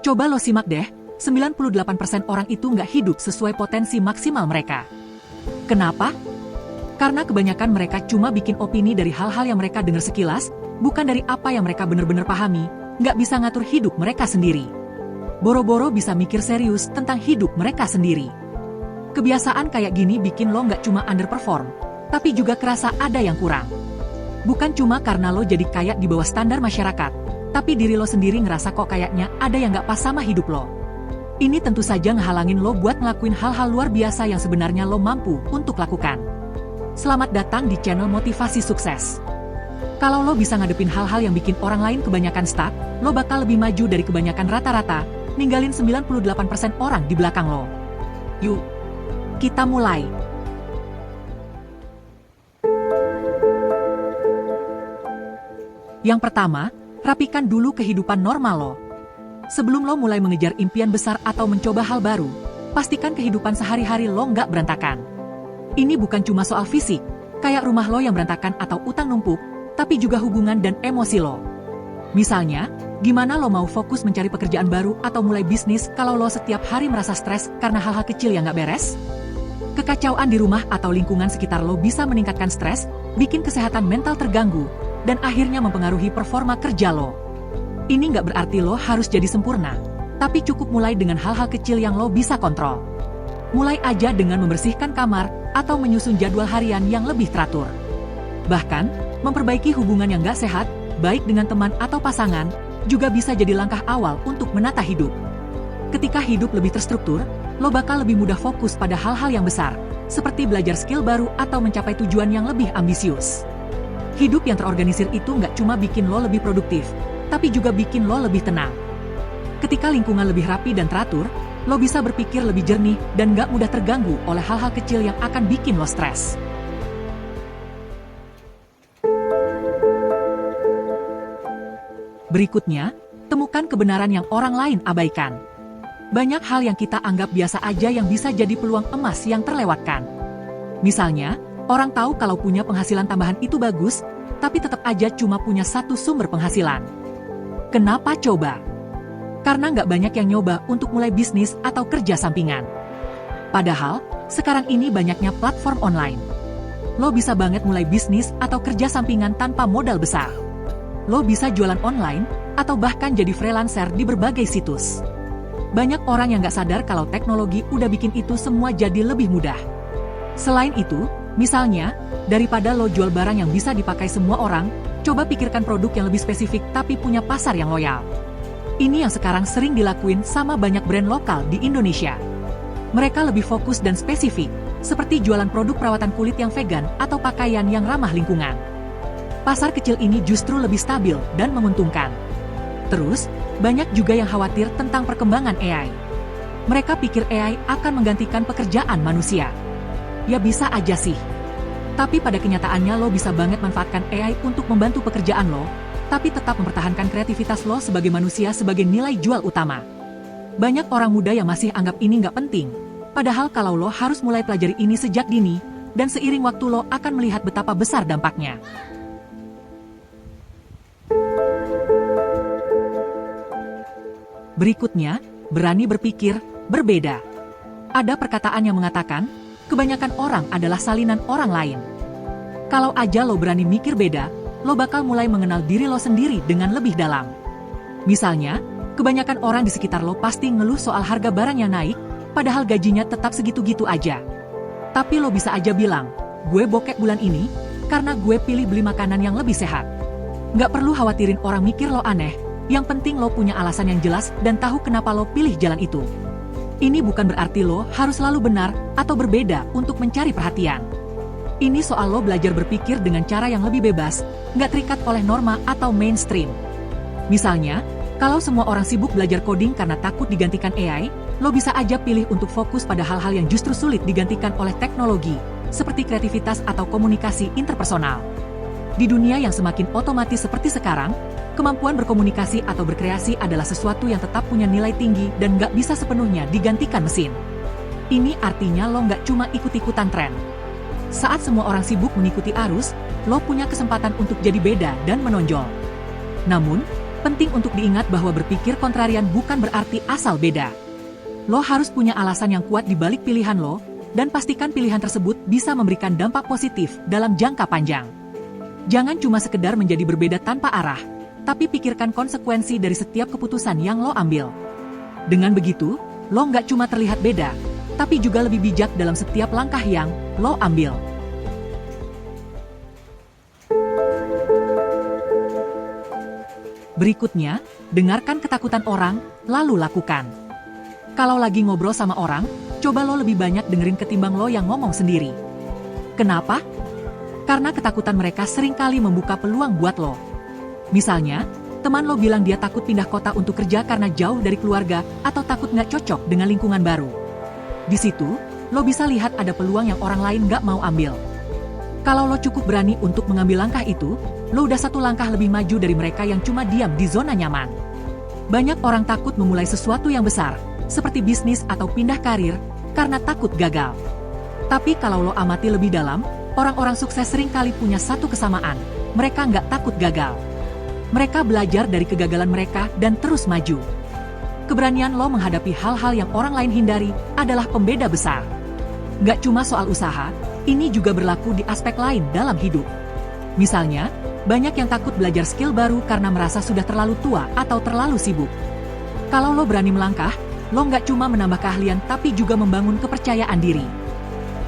Coba lo simak deh, 98% orang itu nggak hidup sesuai potensi maksimal mereka. Kenapa? Karena kebanyakan mereka cuma bikin opini dari hal-hal yang mereka dengar sekilas, bukan dari apa yang mereka benar-benar pahami, nggak bisa ngatur hidup mereka sendiri. Boro-boro bisa mikir serius tentang hidup mereka sendiri. Kebiasaan kayak gini bikin lo nggak cuma underperform, tapi juga kerasa ada yang kurang. Bukan cuma karena lo jadi kayak di bawah standar masyarakat, tapi diri lo sendiri ngerasa kok kayaknya ada yang nggak pas sama hidup lo. Ini tentu saja ngehalangin lo buat ngelakuin hal-hal luar biasa yang sebenarnya lo mampu untuk lakukan. Selamat datang di channel Motivasi Sukses. Kalau lo bisa ngadepin hal-hal yang bikin orang lain kebanyakan stuck, lo bakal lebih maju dari kebanyakan rata-rata, ninggalin 98% orang di belakang lo. Yuk, kita mulai. Yang pertama, rapikan dulu kehidupan normal lo. Sebelum lo mulai mengejar impian besar atau mencoba hal baru, pastikan kehidupan sehari-hari lo nggak berantakan. Ini bukan cuma soal fisik, kayak rumah lo yang berantakan atau utang numpuk, tapi juga hubungan dan emosi lo. Misalnya, gimana lo mau fokus mencari pekerjaan baru atau mulai bisnis kalau lo setiap hari merasa stres karena hal-hal kecil yang nggak beres? Kekacauan di rumah atau lingkungan sekitar lo bisa meningkatkan stres, bikin kesehatan mental terganggu, dan akhirnya mempengaruhi performa kerja lo. Ini nggak berarti lo harus jadi sempurna, tapi cukup mulai dengan hal-hal kecil yang lo bisa kontrol. Mulai aja dengan membersihkan kamar atau menyusun jadwal harian yang lebih teratur. Bahkan, memperbaiki hubungan yang nggak sehat, baik dengan teman atau pasangan, juga bisa jadi langkah awal untuk menata hidup. Ketika hidup lebih terstruktur, lo bakal lebih mudah fokus pada hal-hal yang besar, seperti belajar skill baru atau mencapai tujuan yang lebih ambisius. Hidup yang terorganisir itu nggak cuma bikin lo lebih produktif, tapi juga bikin lo lebih tenang. Ketika lingkungan lebih rapi dan teratur, lo bisa berpikir lebih jernih dan nggak mudah terganggu oleh hal-hal kecil yang akan bikin lo stres. Berikutnya, temukan kebenaran yang orang lain abaikan. Banyak hal yang kita anggap biasa aja yang bisa jadi peluang emas yang terlewatkan. Misalnya, orang tahu kalau punya penghasilan tambahan itu bagus, tapi tetap aja cuma punya satu sumber penghasilan. Kenapa coba? Karena nggak banyak yang nyoba untuk mulai bisnis atau kerja sampingan. Padahal, sekarang ini banyaknya platform online. Lo bisa banget mulai bisnis atau kerja sampingan tanpa modal besar. Lo bisa jualan online, atau bahkan jadi freelancer di berbagai situs. Banyak orang yang nggak sadar kalau teknologi udah bikin itu semua jadi lebih mudah. Selain itu, misalnya, daripada lo jual barang yang bisa dipakai semua orang, coba pikirkan produk yang lebih spesifik tapi punya pasar yang loyal. Ini yang sekarang sering dilakuin sama banyak brand lokal di Indonesia. Mereka lebih fokus dan spesifik, seperti jualan produk perawatan kulit yang vegan atau pakaian yang ramah lingkungan. Pasar kecil ini justru lebih stabil dan menguntungkan. Terus, banyak juga yang khawatir tentang perkembangan AI. Mereka pikir AI akan menggantikan pekerjaan manusia. Ya bisa aja sih. Tapi pada kenyataannya lo bisa banget manfaatkan AI untuk membantu pekerjaan lo, tapi tetap mempertahankan kreativitas lo sebagai manusia sebagai nilai jual utama. Banyak orang muda yang masih anggap ini nggak penting, padahal kalau lo harus mulai pelajari ini sejak dini, dan seiring waktu lo akan melihat betapa besar dampaknya. Berikutnya, berani berpikir berbeda. Ada perkataan yang mengatakan, kebanyakan orang adalah salinan orang lain. Kalau aja lo berani mikir beda, lo bakal mulai mengenal diri lo sendiri dengan lebih dalam. Misalnya, kebanyakan orang di sekitar lo pasti ngeluh soal harga barang yang naik, padahal gajinya tetap segitu-gitu aja. Tapi lo bisa aja bilang, gue bokek bulan ini, karena gue pilih beli makanan yang lebih sehat. Nggak perlu khawatirin orang mikir lo aneh, yang penting lo punya alasan yang jelas dan tahu kenapa lo pilih jalan itu. Ini bukan berarti lo harus selalu benar atau berbeda untuk mencari perhatian. Ini soal lo belajar berpikir dengan cara yang lebih bebas, nggak terikat oleh norma atau mainstream. Misalnya, kalau semua orang sibuk belajar coding karena takut digantikan AI, lo bisa aja pilih untuk fokus pada hal-hal yang justru sulit digantikan oleh teknologi, seperti kreativitas atau komunikasi interpersonal. Di dunia yang semakin otomatis seperti sekarang, kemampuan berkomunikasi atau berkreasi adalah sesuatu yang tetap punya nilai tinggi dan nggak bisa sepenuhnya digantikan mesin. Ini artinya lo nggak cuma ikut-ikutan tren. Saat semua orang sibuk mengikuti arus, lo punya kesempatan untuk jadi beda dan menonjol. Namun, Penting untuk diingat bahwa berpikir kontrarian bukan berarti asal beda. Lo harus punya alasan yang kuat di balik pilihan lo, dan pastikan pilihan tersebut bisa memberikan dampak positif dalam jangka panjang. Jangan cuma sekedar menjadi berbeda tanpa arah, tapi pikirkan konsekuensi dari setiap keputusan yang lo ambil. Dengan begitu, lo nggak cuma terlihat beda, tapi juga lebih bijak dalam setiap langkah yang lo ambil. Berikutnya, dengarkan ketakutan orang, lalu lakukan. Kalau lagi ngobrol sama orang, coba lo lebih banyak dengerin ketimbang lo yang ngomong sendiri. Kenapa? Karena ketakutan mereka seringkali membuka peluang buat lo. Misalnya, teman lo bilang dia takut pindah kota untuk kerja karena jauh dari keluarga atau takut nggak cocok dengan lingkungan baru. Di situ, lo bisa lihat ada peluang yang orang lain nggak mau ambil. Kalau lo cukup berani untuk mengambil langkah itu, lo udah satu langkah lebih maju dari mereka yang cuma diam di zona nyaman. Banyak orang takut memulai sesuatu yang besar, seperti bisnis atau pindah karir, karena takut gagal. Tapi kalau lo amati lebih dalam, orang-orang sukses seringkali punya satu kesamaan, mereka nggak takut gagal. Mereka belajar dari kegagalan mereka dan terus maju. Keberanian lo menghadapi hal-hal yang orang lain hindari adalah pembeda besar. Nggak cuma soal usaha, ini juga berlaku di aspek lain dalam hidup. Misalnya, banyak yang takut belajar skill baru karena merasa sudah terlalu tua atau terlalu sibuk. Kalau lo berani melangkah, lo nggak cuma menambah keahlian tapi juga membangun kepercayaan diri.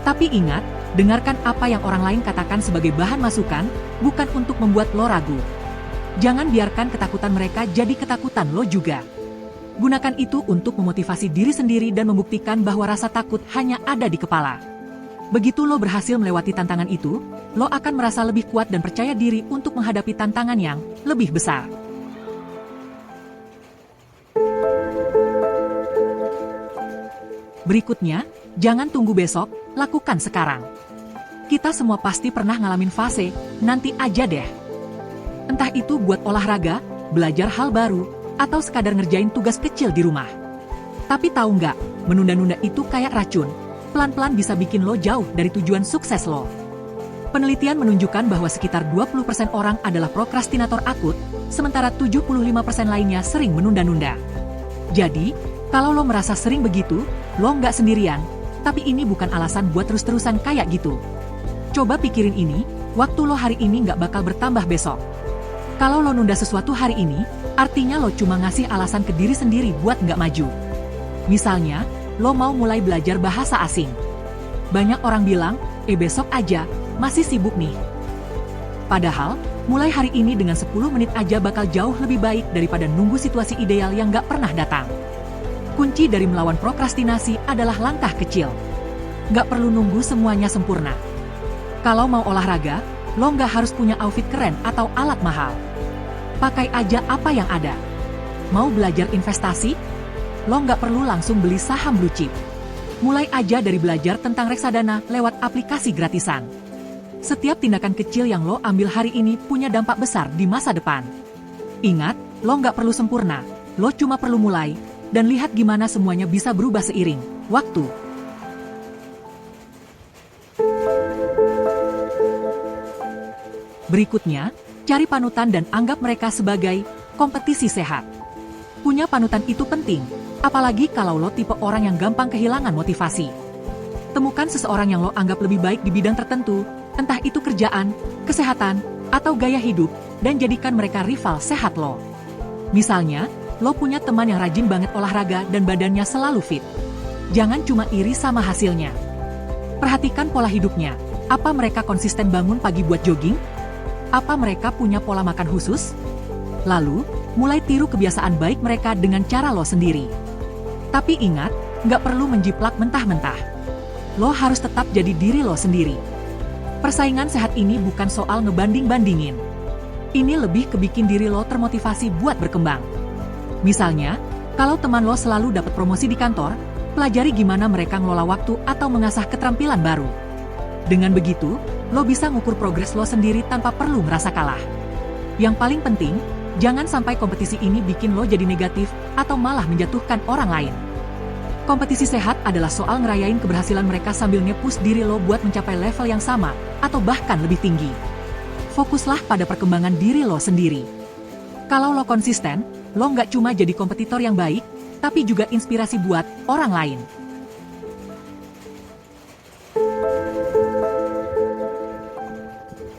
Tapi ingat, dengarkan apa yang orang lain katakan sebagai bahan masukan, bukan untuk membuat lo ragu. Jangan biarkan ketakutan mereka jadi ketakutan lo juga. Gunakan itu untuk memotivasi diri sendiri dan membuktikan bahwa rasa takut hanya ada di kepala. Begitu lo berhasil melewati tantangan itu, lo akan merasa lebih kuat dan percaya diri untuk menghadapi tantangan yang lebih besar. Berikutnya, jangan tunggu besok, lakukan sekarang. Kita semua pasti pernah ngalamin fase, nanti aja deh. Entah itu buat olahraga, belajar hal baru, atau sekadar ngerjain tugas kecil di rumah. Tapi tahu nggak, menunda-nunda itu kayak racun. Pelan-pelan bisa bikin lo jauh dari tujuan sukses lo. Penelitian menunjukkan bahwa sekitar 20% orang adalah prokrastinator akut, sementara 75% lainnya sering menunda-nunda. Jadi, kalau lo merasa sering begitu, lo nggak sendirian, tapi ini bukan alasan buat terus-terusan kayak gitu. Coba pikirin ini, waktu lo hari ini nggak bakal bertambah besok. Kalau lo nunda sesuatu hari ini, artinya lo cuma ngasih alasan ke diri sendiri buat nggak maju. Misalnya, lo mau mulai belajar bahasa asing. Banyak orang bilang, besok aja, masih sibuk nih. Padahal, mulai hari ini dengan 10 menit aja bakal jauh lebih baik daripada nunggu situasi ideal yang gak pernah datang. Kunci dari melawan prokrastinasi adalah langkah kecil. Gak perlu nunggu semuanya sempurna. Kalau mau olahraga, lo gak harus punya outfit keren atau alat mahal. Pakai aja apa yang ada. Mau belajar investasi? Lo nggak perlu langsung beli saham blue chip. Mulai aja dari belajar tentang reksadana lewat aplikasi gratisan. Setiap tindakan kecil yang lo ambil hari ini punya dampak besar di masa depan. Ingat, lo nggak perlu sempurna, lo cuma perlu mulai, dan lihat gimana semuanya bisa berubah seiring waktu. Berikutnya, cari panutan dan anggap mereka sebagai kompetisi sehat. Punya panutan itu penting, apalagi kalau lo tipe orang yang gampang kehilangan motivasi. Temukan seseorang yang lo anggap lebih baik di bidang tertentu, entah itu kerjaan, kesehatan, atau gaya hidup, dan jadikan mereka rival sehat lo. Misalnya, lo punya teman yang rajin banget olahraga dan badannya selalu fit. Jangan cuma iri sama hasilnya. Perhatikan pola hidupnya. Apa mereka konsisten bangun pagi buat jogging? Apa mereka punya pola makan khusus? Lalu, mulai tiru kebiasaan baik mereka dengan cara lo sendiri. Tapi ingat, nggak perlu menjiplak mentah-mentah. Lo harus tetap jadi diri lo sendiri. Persaingan sehat ini bukan soal ngebanding-bandingin. Ini lebih ke bikin diri lo termotivasi buat berkembang. Misalnya, kalau teman lo selalu dapat promosi di kantor, pelajari gimana mereka ngelola waktu atau mengasah keterampilan baru. Dengan begitu, lo bisa ngukur progres lo sendiri tanpa perlu merasa kalah. Yang paling penting, jangan sampai kompetisi ini bikin lo jadi negatif atau malah menjatuhkan orang lain. Kompetisi sehat adalah soal ngerayain keberhasilan mereka sambil nge-push diri lo buat mencapai level yang sama, atau bahkan lebih tinggi. Fokuslah pada perkembangan diri lo sendiri. Kalau lo konsisten, lo nggak cuma jadi kompetitor yang baik, tapi juga inspirasi buat orang lain.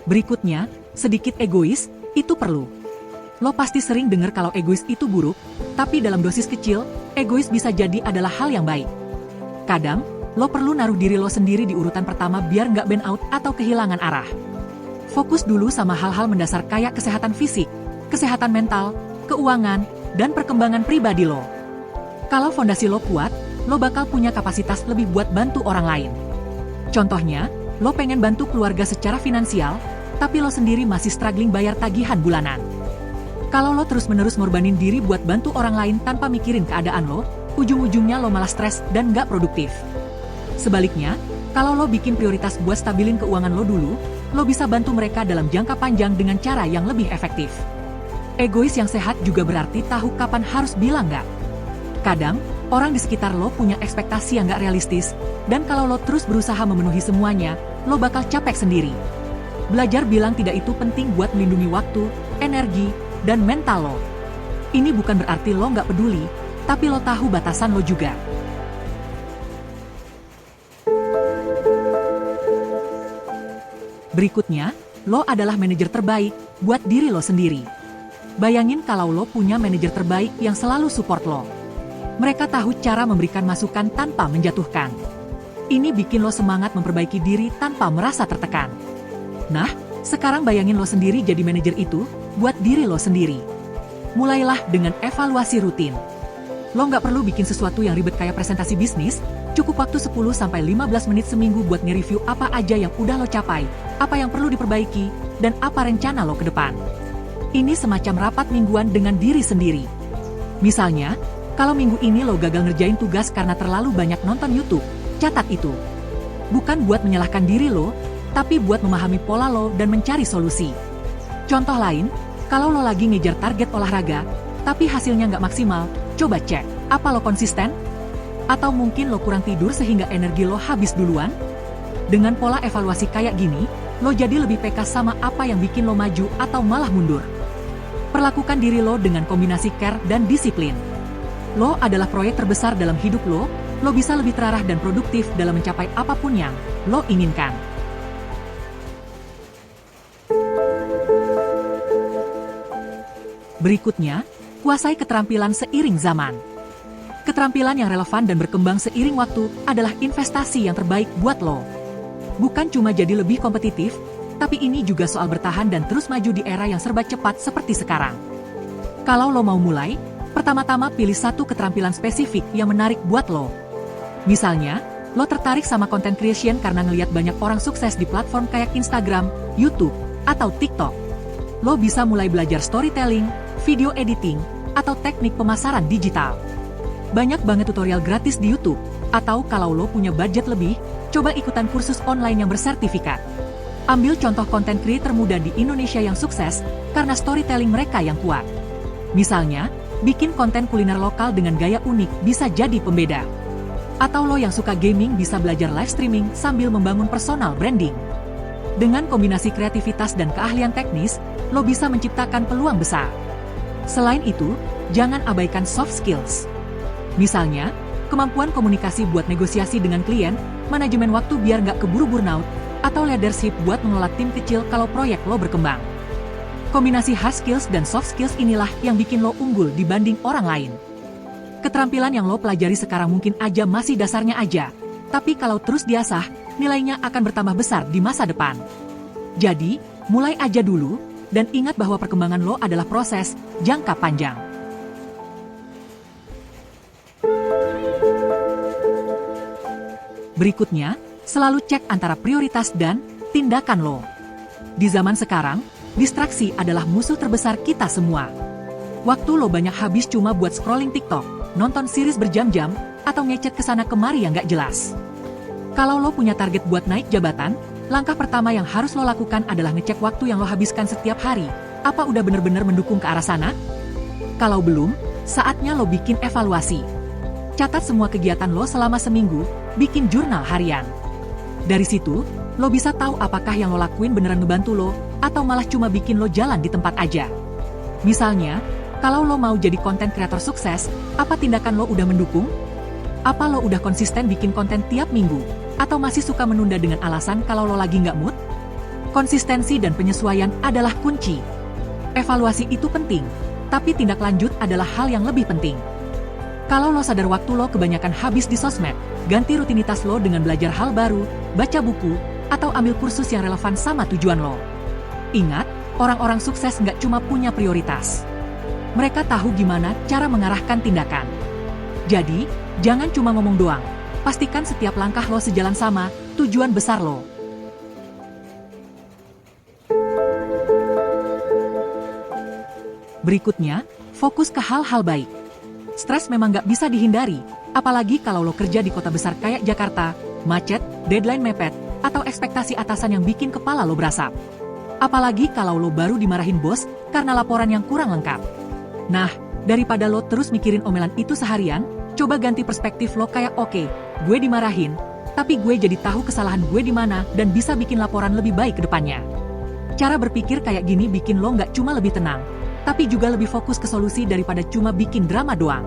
Berikutnya, sedikit egois, itu perlu. Lo pasti sering dengar kalau egois itu buruk, tapi dalam dosis kecil, egois bisa jadi adalah hal yang baik. Kadang, lo perlu naruh diri lo sendiri di urutan pertama biar nggak burn out atau kehilangan arah. Fokus dulu sama hal-hal mendasar kayak kesehatan fisik, kesehatan mental, keuangan, dan perkembangan pribadi lo. Kalau fondasi lo kuat, lo bakal punya kapasitas lebih buat bantu orang lain. Contohnya, lo pengen bantu keluarga secara finansial, tapi lo sendiri masih struggling bayar tagihan bulanan. Kalau lo terus-menerus ngorbanin diri buat bantu orang lain tanpa mikirin keadaan lo, ujung-ujungnya lo malah stres dan nggak produktif. Sebaliknya, kalau lo bikin prioritas buat stabilin keuangan lo dulu, lo bisa bantu mereka dalam jangka panjang dengan cara yang lebih efektif. Egois yang sehat juga berarti tahu kapan harus bilang nggak. Kadang, orang di sekitar lo punya ekspektasi yang nggak realistis, dan kalau lo terus berusaha memenuhi semuanya, lo bakal capek sendiri. Belajar bilang tidak itu penting buat melindungi waktu, energi, dan mental lo. Ini bukan berarti lo nggak peduli, tapi lo tahu batasan lo juga. Berikutnya, lo adalah manajer terbaik buat diri lo sendiri. Bayangin kalau lo punya manajer terbaik yang selalu support lo. Mereka tahu cara memberikan masukan tanpa menjatuhkan. Ini bikin lo semangat memperbaiki diri tanpa merasa tertekan. Nah, sekarang bayangin lo sendiri jadi manajer itu, buat diri lo sendiri. Mulailah dengan evaluasi rutin. Lo nggak perlu bikin sesuatu yang ribet kayak presentasi bisnis, cukup waktu 10-15 menit seminggu buat nge-review apa aja yang udah lo capai, apa yang perlu diperbaiki, dan apa rencana lo ke depan. Ini semacam rapat mingguan dengan diri sendiri. Misalnya, kalau minggu ini lo gagal ngerjain tugas karena terlalu banyak nonton YouTube, catat itu. Bukan buat menyalahkan diri lo, tapi buat memahami pola lo dan mencari solusi. Contoh lain, kalau lo lagi ngejar target olahraga, tapi hasilnya nggak maksimal, coba cek, apa lo konsisten? Atau mungkin lo kurang tidur sehingga energi lo habis duluan? Dengan pola evaluasi kayak gini, lo jadi lebih peka sama apa yang bikin lo maju atau malah mundur. Perlakukan diri lo dengan kombinasi care dan disiplin. Lo adalah proyek terbesar dalam hidup lo bisa lebih terarah dan produktif dalam mencapai apapun yang lo inginkan. Berikutnya, kuasai keterampilan seiring zaman. Keterampilan yang relevan dan berkembang seiring waktu adalah investasi yang terbaik buat lo. Bukan cuma jadi lebih kompetitif, tapi ini juga soal bertahan dan terus maju di era yang serba cepat seperti sekarang. Kalau lo mau mulai, pertama-tama pilih satu keterampilan spesifik yang menarik buat lo. Misalnya, lo tertarik sama content creation karena ngelihat banyak orang sukses di platform kayak Instagram, YouTube, atau TikTok. Lo bisa mulai belajar storytelling, video editing, atau teknik pemasaran digital. Banyak banget tutorial gratis di YouTube, atau kalau lo punya budget lebih, coba ikutan kursus online yang bersertifikat. Ambil contoh konten creator muda di Indonesia yang sukses, karena storytelling mereka yang kuat. Misalnya, bikin konten kuliner lokal dengan gaya unik bisa jadi pembeda. Atau lo yang suka gaming bisa belajar live streaming sambil membangun personal branding. Dengan kombinasi kreativitas dan keahlian teknis, lo bisa menciptakan peluang besar. Selain itu, jangan abaikan soft skills. Misalnya, kemampuan komunikasi buat negosiasi dengan klien, manajemen waktu biar nggak keburu burnout, atau leadership buat mengelola tim kecil kalau proyek lo berkembang. Kombinasi hard skills dan soft skills inilah yang bikin lo unggul dibanding orang lain. Keterampilan yang lo pelajari sekarang mungkin aja masih dasarnya aja, tapi kalau terus diasah, nilainya akan bertambah besar di masa depan. Jadi, mulai aja dulu, dan ingat bahwa perkembangan lo adalah proses jangka panjang. Berikutnya, selalu cek antara prioritas dan tindakan lo. Di zaman sekarang, distraksi adalah musuh terbesar kita semua. Waktu lo banyak habis cuma buat scrolling TikTok, nonton series berjam-jam, atau ngechat kesana kemari yang gak jelas. Kalau lo punya target buat naik jabatan, langkah pertama yang harus lo lakukan adalah ngecek waktu yang lo habiskan setiap hari. Apa udah bener-bener mendukung ke arah sana? Kalau belum, saatnya lo bikin evaluasi. Catat semua kegiatan lo selama seminggu, bikin jurnal harian. Dari situ, lo bisa tahu apakah yang lo lakuin beneran ngebantu lo, atau malah cuma bikin lo jalan di tempat aja. Misalnya, kalau lo mau jadi konten kreator sukses, apa tindakan lo udah mendukung? Apa lo udah konsisten bikin konten tiap minggu? Atau masih suka menunda dengan alasan kalau lo lagi nggak mood? Konsistensi dan penyesuaian adalah kunci. Evaluasi itu penting, tapi tindak lanjut adalah hal yang lebih penting. Kalau lo sadar waktu lo kebanyakan habis di sosmed, ganti rutinitas lo dengan belajar hal baru, baca buku, atau ambil kursus yang relevan sama tujuan lo. Ingat, orang-orang sukses nggak cuma punya prioritas. Mereka tahu gimana cara mengarahkan tindakan. Jadi, jangan cuma ngomong doang. Pastikan setiap langkah lo sejalan sama tujuan besar lo. Berikutnya, fokus ke hal-hal baik. Stres memang nggak bisa dihindari, apalagi kalau lo kerja di kota besar kayak Jakarta, macet, deadline mepet, atau ekspektasi atasan yang bikin kepala lo berasap. Apalagi kalau lo baru dimarahin bos karena laporan yang kurang lengkap. Nah, daripada lo terus mikirin omelan itu seharian, coba ganti perspektif lo kayak oke, gue dimarahin, tapi gue jadi tahu kesalahan gue di mana dan bisa bikin laporan lebih baik ke depannya. Cara berpikir kayak gini bikin lo nggak cuma lebih tenang, tapi juga lebih fokus ke solusi daripada cuma bikin drama doang.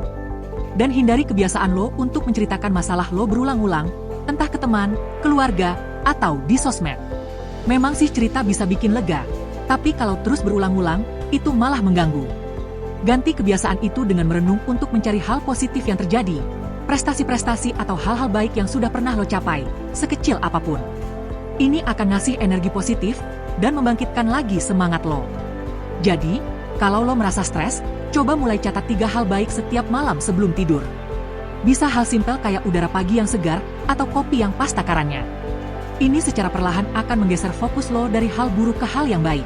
Dan hindari kebiasaan lo untuk menceritakan masalah lo berulang-ulang, entah ke teman, keluarga, atau di sosmed. Memang sih cerita bisa bikin lega, tapi kalau terus berulang-ulang, itu malah mengganggu. Ganti kebiasaan itu dengan merenung untuk mencari hal positif yang terjadi, prestasi-prestasi atau hal-hal baik yang sudah pernah lo capai, sekecil apapun. Ini akan ngasih energi positif, dan membangkitkan lagi semangat lo. Jadi, kalau lo merasa stres, coba mulai catat 3 hal baik setiap malam sebelum tidur. Bisa hal simpel kayak udara pagi yang segar, atau kopi yang pas takarannya. Ini secara perlahan akan menggeser fokus lo dari hal buruk ke hal yang baik.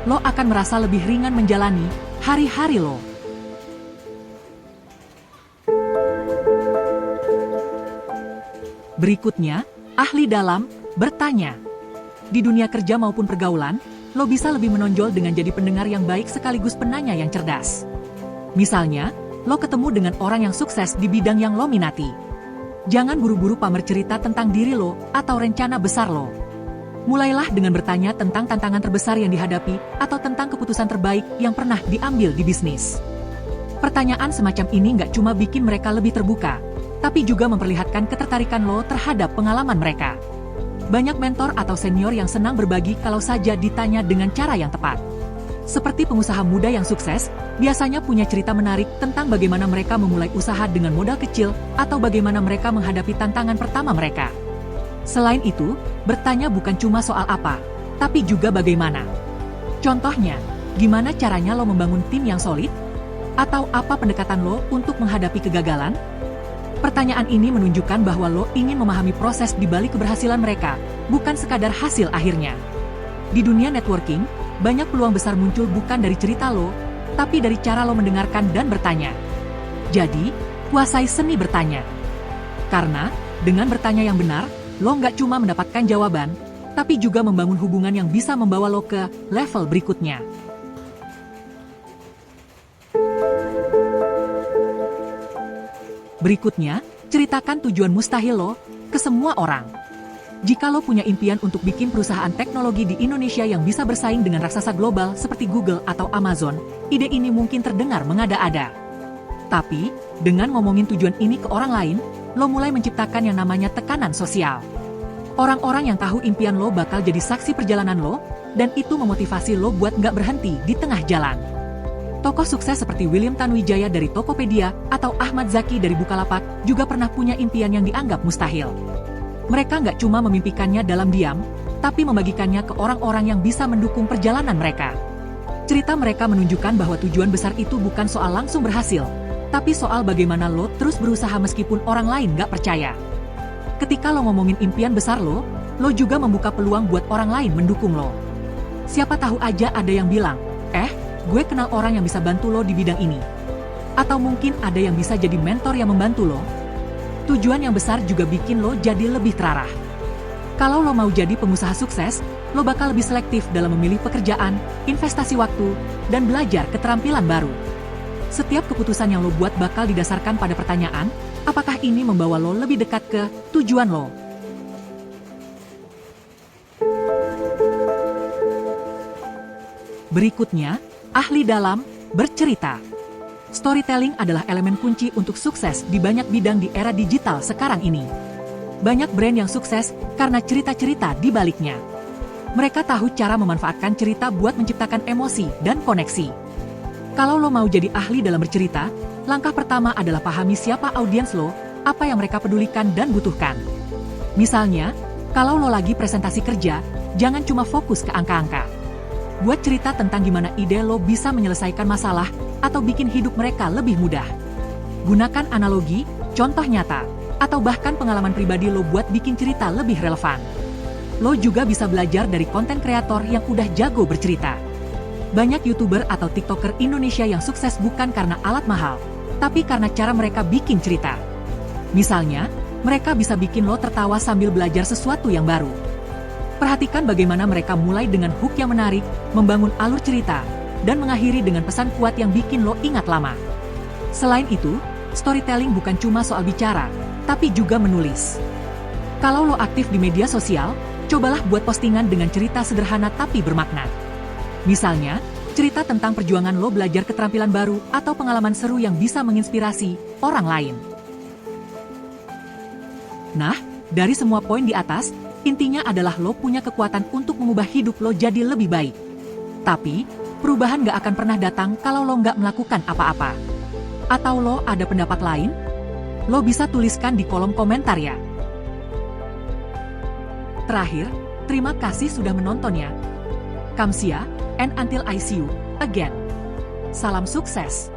Lo akan merasa lebih ringan menjalani hari-hari lo. Berikutnya, ahli dalam bertanya. Di dunia kerja maupun pergaulan, lo bisa lebih menonjol dengan jadi pendengar yang baik sekaligus penanya yang cerdas. Misalnya, lo ketemu dengan orang yang sukses di bidang yang lo minati. Jangan buru-buru pamer cerita tentang diri lo atau rencana besar lo. Mulailah dengan bertanya tentang tantangan terbesar yang dihadapi atau tentang keputusan terbaik yang pernah diambil di bisnis. Pertanyaan semacam ini nggak cuma bikin mereka lebih terbuka, tapi juga memperlihatkan ketertarikan lo terhadap pengalaman mereka. Banyak mentor atau senior yang senang berbagi kalau saja ditanya dengan cara yang tepat. Seperti pengusaha muda yang sukses, biasanya punya cerita menarik tentang bagaimana mereka memulai usaha dengan modal kecil atau bagaimana mereka menghadapi tantangan pertama mereka. Selain itu, bertanya bukan cuma soal apa, tapi juga bagaimana. Contohnya, gimana caranya lo membangun tim yang solid? Atau apa pendekatan lo untuk menghadapi kegagalan? Pertanyaan ini menunjukkan bahwa lo ingin memahami proses di balik keberhasilan mereka, bukan sekadar hasil akhirnya. Di dunia networking, banyak peluang besar muncul bukan dari cerita lo, tapi dari cara lo mendengarkan dan bertanya. Jadi, kuasai seni bertanya. Karena, dengan bertanya yang benar, lo nggak cuma mendapatkan jawaban, tapi juga membangun hubungan yang bisa membawa lo ke level berikutnya. Berikutnya, ceritakan tujuan mustahil lo ke semua orang. Jika lo punya impian untuk bikin perusahaan teknologi di Indonesia yang bisa bersaing dengan raksasa global seperti Google atau Amazon, ide ini mungkin terdengar mengada-ada. Tapi, dengan ngomongin tujuan ini ke orang lain, lo mulai menciptakan yang namanya tekanan sosial. Orang-orang yang tahu impian lo bakal jadi saksi perjalanan lo, dan itu memotivasi lo buat nggak berhenti di tengah jalan. Tokoh sukses seperti William Tanuwijaya dari Tokopedia atau Ahmad Zaki dari Bukalapak juga pernah punya impian yang dianggap mustahil. Mereka nggak cuma memimpikannya dalam diam, tapi membagikannya ke orang-orang yang bisa mendukung perjalanan mereka. Cerita mereka menunjukkan bahwa tujuan besar itu bukan soal langsung berhasil, tapi soal bagaimana lo terus berusaha meskipun orang lain nggak percaya. Ketika lo ngomongin impian besar lo juga membuka peluang buat orang lain mendukung lo. Siapa tahu aja ada yang bilang, gue kenal orang yang bisa bantu lo di bidang ini. Atau mungkin ada yang bisa jadi mentor yang membantu lo. Tujuan yang besar juga bikin lo jadi lebih terarah. Kalau lo mau jadi pengusaha sukses, lo bakal lebih selektif dalam memilih pekerjaan, investasi waktu, dan belajar keterampilan baru. Setiap keputusan yang lo buat bakal didasarkan pada pertanyaan, apakah ini membawa lo lebih dekat ke tujuan lo? Berikutnya, ahli dalam Bercerita. Storytelling adalah elemen kunci untuk sukses di banyak bidang di era digital sekarang ini. Banyak brand yang sukses karena cerita-cerita di baliknya. Mereka tahu cara memanfaatkan cerita buat menciptakan emosi dan koneksi. Kalau lo mau jadi ahli dalam bercerita, langkah pertama adalah pahami siapa audiens lo, apa yang mereka pedulikan dan butuhkan. Misalnya, kalau lo lagi presentasi kerja, jangan cuma fokus ke angka-angka. Buat cerita tentang gimana ide lo bisa menyelesaikan masalah atau bikin hidup mereka lebih mudah. Gunakan analogi, contoh nyata, atau bahkan pengalaman pribadi lo buat bikin cerita lebih relevan. Lo juga bisa belajar dari konten kreator yang udah jago bercerita. Banyak YouTuber atau TikToker Indonesia yang sukses bukan karena alat mahal, tapi karena cara mereka bikin cerita. Misalnya, mereka bisa bikin lo tertawa sambil belajar sesuatu yang baru. Perhatikan bagaimana mereka mulai dengan hook yang menarik, membangun alur cerita, dan mengakhiri dengan pesan kuat yang bikin lo ingat lama. Selain itu, storytelling bukan cuma soal bicara, tapi juga menulis. Kalau lo aktif di media sosial, cobalah buat postingan dengan cerita sederhana tapi bermakna. Misalnya, cerita tentang perjuangan lo belajar keterampilan baru atau pengalaman seru yang bisa menginspirasi orang lain. Nah, dari semua poin di atas, intinya adalah lo punya kekuatan untuk mengubah hidup lo jadi lebih baik. Tapi, perubahan gak akan pernah datang kalau lo gak melakukan apa-apa. Atau lo ada pendapat lain? Lo bisa tuliskan di kolom komentar ya. Terakhir, terima kasih sudah menontonnya. Kamsia, and until I see you again. Salam sukses.